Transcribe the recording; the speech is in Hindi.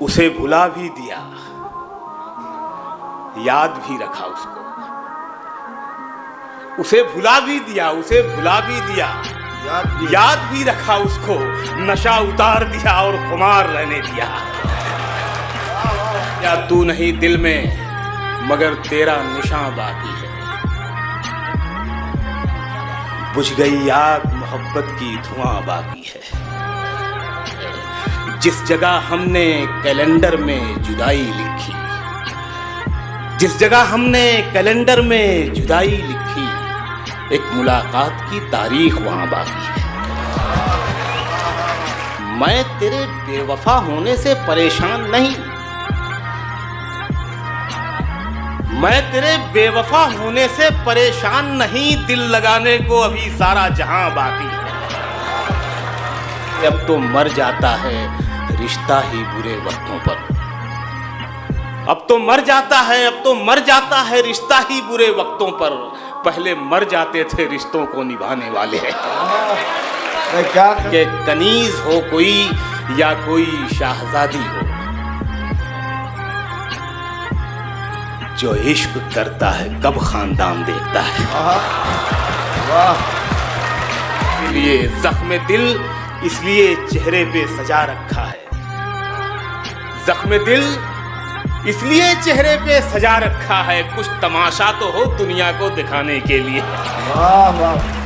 उसे भुला भी दिया, याद भी रखा उसको। उसे भुला भी दिया, उसे भुला भी दिया, याद भी रखा उसको। नशा उतार दिया और खुमार रहने दिया। या तू नहीं दिल में मगर तेरा निशान बाकी है। बुझ गई आग मोहब्बत की धुआं बाकी है। जिस जगह हमने कैलेंडर में जुदाई लिखी, जिस जगह हमने कैलेंडर में जुदाई लिखी, एक मुलाकात की तारीख वहां बाकी है। मैं तेरे बेवफा होने से परेशान नहीं, मैं तेरे बेवफा होने से परेशान नहीं। दिल लगाने को अभी सारा जहां बाकी है। अब तो मर जाता है रिश्ता ही बुरे वक्तों पर। अब तो मर जाता है, अब तो मर जाता है रिश्ता ही बुरे वक्तों पर। पहले मर जाते थे रिश्तों को निभाने वाले। क्या कि कनीज हो कोई या कोई शाहजादी हो, जो इश्क करता है कब खानदान देखता है। वाह। इसलिए जख्म दिल इसलिए चेहरे पे सजा रखा है। जख्म दिल इसलिए चेहरे पे सजा रखा है। कुछ तमाशा तो हो दुनिया को दिखाने के लिए। वाह वाह।